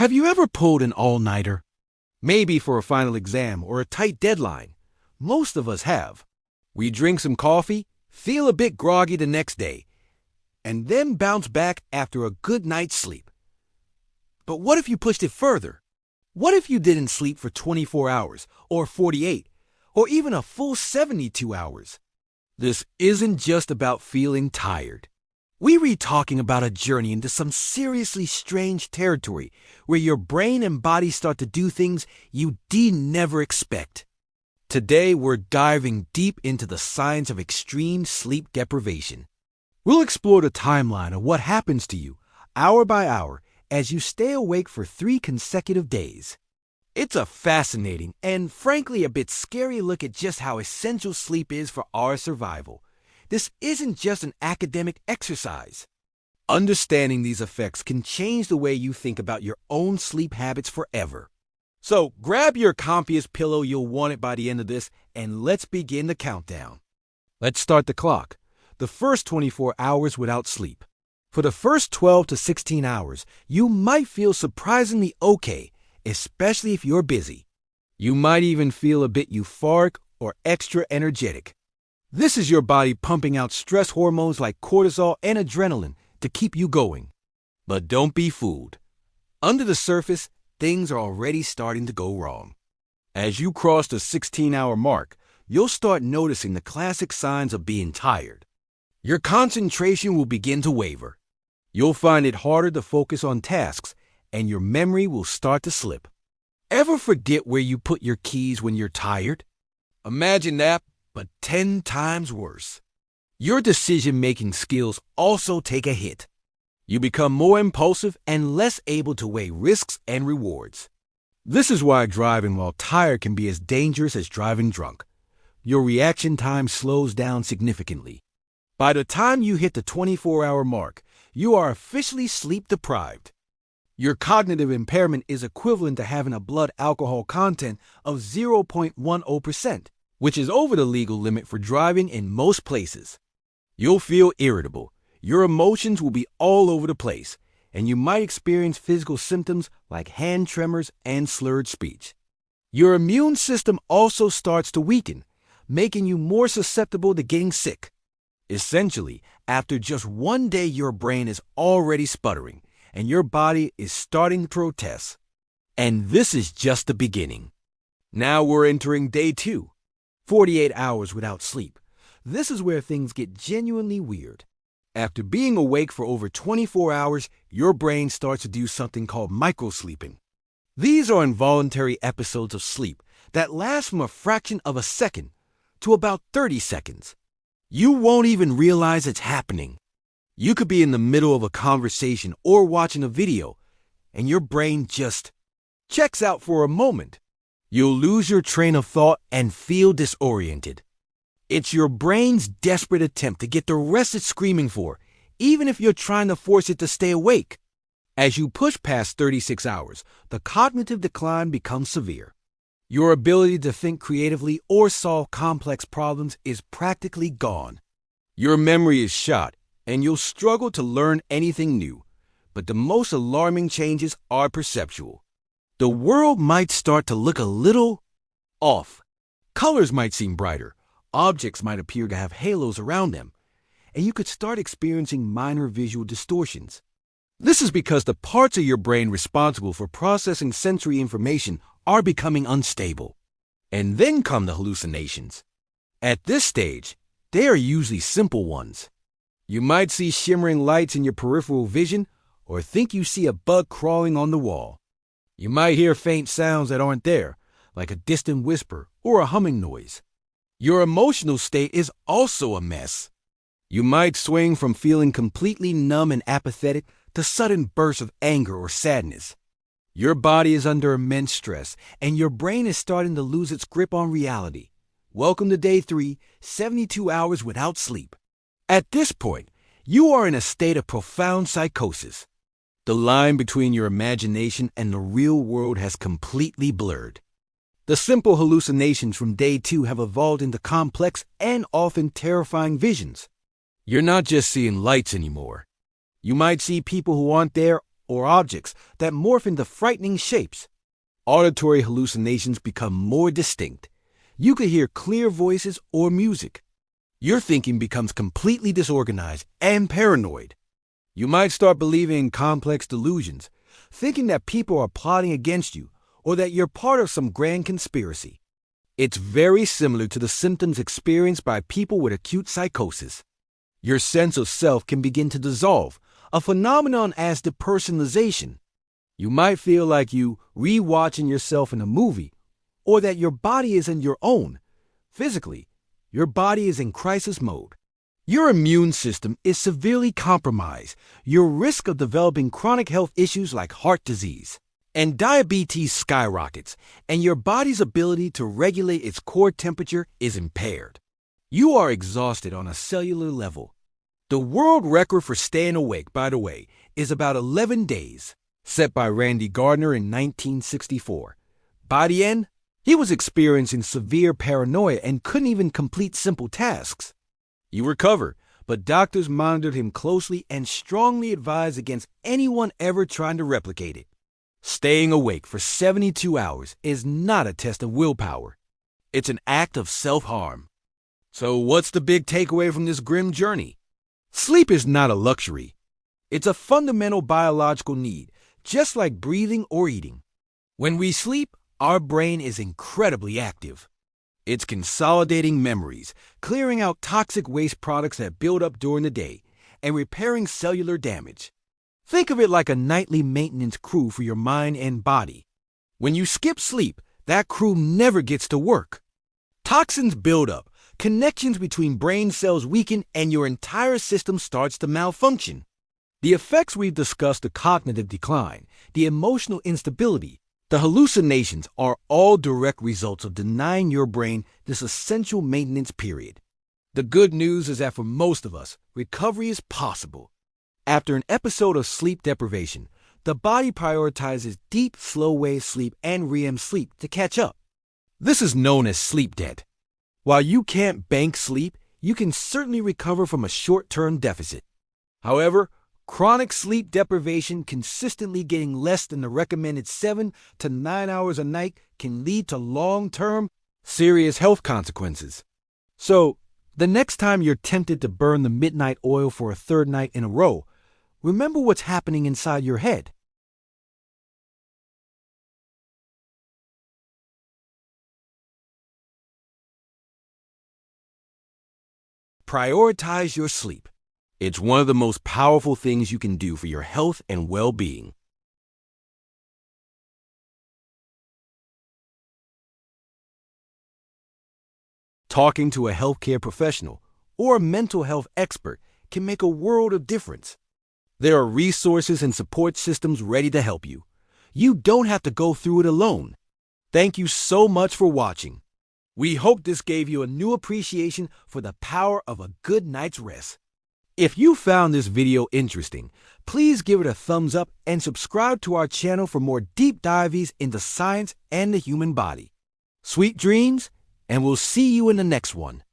Have you ever pulled an all-nighter? Maybe for a final exam or a tight deadline. Most of us have. We drink some coffee, feel a bit groggy the next day, and then bounce back after a good night's sleep. But what if you pushed it further? What if you didn't sleep for 24 hours, or 48, or even a full 72 hours? This isn't just about feeling tired. We're talking about a journey into some seriously strange territory where your brain and body start to do things you did never expect. Today, we're diving deep into the science of extreme sleep deprivation. We'll explore the timeline of what happens to you, hour by hour, as you stay awake for 3 consecutive days. It's a fascinating and, frankly, a bit scary look at just how essential sleep is for our survival. This isn't just an academic exercise. Understanding these effects can change the way you think about your own sleep habits forever. So grab your comfiest pillow, you'll want it by the end of this, and let's begin the countdown. Let's start the clock. The first 24 hours without sleep. For the first 12 to 16 hours, you might feel surprisingly okay, especially if you're busy. You might even feel a bit euphoric or extra energetic. This is your body pumping out stress hormones like cortisol and adrenaline to keep you going. But don't be fooled. Under the surface, things are already starting to go wrong. As you cross the 16-hour mark, you'll start noticing the classic signs of being tired. Your concentration will begin to waver. You'll find it harder to focus on tasks, and your memory will start to slip. Ever forget where you put your keys when you're tired? Imagine that, but 10 times worse. Your decision-making skills also take a hit. You become more impulsive and less able to weigh risks and rewards. This is why driving while tired can be as dangerous as driving drunk. Your reaction time slows down significantly. By the time you hit the 24-hour mark, you are officially sleep-deprived. Your cognitive impairment is equivalent to having a blood alcohol content of 0.10%, which is over the legal limit for driving in most places. You'll feel irritable, your emotions will be all over the place, and you might experience physical symptoms like hand tremors and slurred speech. Your immune system also starts to weaken, making you more susceptible to getting sick. Essentially, after just one day, your brain is already sputtering, and your body is starting to protest. And this is just the beginning. Now we're entering day 2. 48 hours without sleep. This is where things get genuinely weird. After being awake for over 24 hours, your brain starts to do something called microsleeping. These are involuntary episodes of sleep that last from a fraction of a second to about 30 seconds. You won't even realize it's happening. You could be in the middle of a conversation or watching a video, and your brain just checks out for a moment. You'll lose your train of thought and feel disoriented. It's your brain's desperate attempt to get the rest it's screaming for, even if you're trying to force it to stay awake. As you push past 36 hours, the cognitive decline becomes severe. Your ability to think creatively or solve complex problems is practically gone. Your memory is shot, and you'll struggle to learn anything new. But the most alarming changes are perceptual. The world might start to look a little off. Colors might seem brighter. Objects might appear to have halos around them, and you could start experiencing minor visual distortions. This is because the parts of your brain responsible for processing sensory information are becoming unstable. And then come the hallucinations. At this stage, they are usually simple ones. You might see shimmering lights in your peripheral vision or think you see a bug crawling on the wall. You might hear faint sounds that aren't there, like a distant whisper or a humming noise. Your emotional state is also a mess. You might swing from feeling completely numb and apathetic to sudden bursts of anger or sadness. Your body is under immense stress, and your brain is starting to lose its grip on reality. Welcome to day 3, 72 hours without sleep. At this point, you are in a state of profound psychosis. The line between your imagination and the real world has completely blurred. The simple hallucinations from day 2 have evolved into complex and often terrifying visions. You're not just seeing lights anymore. You might see people who aren't there or objects that morph into frightening shapes. Auditory hallucinations become more distinct. You could hear clear voices or music. Your thinking becomes completely disorganized and paranoid. You might start believing in complex delusions, thinking that people are plotting against you or that you're part of some grand conspiracy. It's very similar to the symptoms experienced by people with acute psychosis. Your sense of self can begin to dissolve, a phenomenon as depersonalization. You might feel like you re-watching yourself in a movie, or that your body isn't your own. Physically, your body is in crisis mode. Your immune system is severely compromised. Your risk of developing chronic health issues like heart disease and diabetes skyrockets, and your body's ability to regulate its core temperature is impaired. You are exhausted on a cellular level. The world record for staying awake, by the way, is about 11 days, set by Randy Gardner in 1964. By the end, he was experiencing severe paranoia and couldn't even complete simple tasks. He recovered, but doctors monitored him closely and strongly advised against anyone ever trying to replicate it. Staying awake for 72 hours is not a test of willpower. It's an act of self-harm. So what's the big takeaway from this grim journey? Sleep is not a luxury. It's a fundamental biological need, just like breathing or eating. When we sleep, our brain is incredibly active. It's consolidating memories, clearing out toxic waste products that build up during the day, and repairing cellular damage. Think of it like a nightly maintenance crew for your mind and body. When you skip sleep, that crew never gets to work. Toxins build up, connections between brain cells weaken, and your entire system starts to malfunction. The effects we've discussed, the cognitive decline, the emotional instability, the hallucinations, are all direct results of denying your brain this essential maintenance period. The good news is that for most of us, recovery is possible. After an episode of sleep deprivation, the body prioritizes deep, slow-wave sleep and REM sleep to catch up. This is known as sleep debt. While you can't bank sleep, you can certainly recover from a short-term deficit. However, chronic sleep deprivation, consistently getting less than the recommended 7 to 9 hours a night, can lead to long-term, serious health consequences. So, the next time you're tempted to burn the midnight oil for a third night in a row, remember what's happening inside your head. Prioritize your sleep. It's one of the most powerful things you can do for your health and well-being. Talking to a healthcare professional or a mental health expert can make a world of difference. There are resources and support systems ready to help you. You don't have to go through it alone. Thank you so much for watching. We hope this gave you a new appreciation for the power of a good night's rest. If you found this video interesting, please give it a thumbs up and subscribe to our channel for more deep dives into science and the human body. Sweet dreams, and we'll see you in the next one.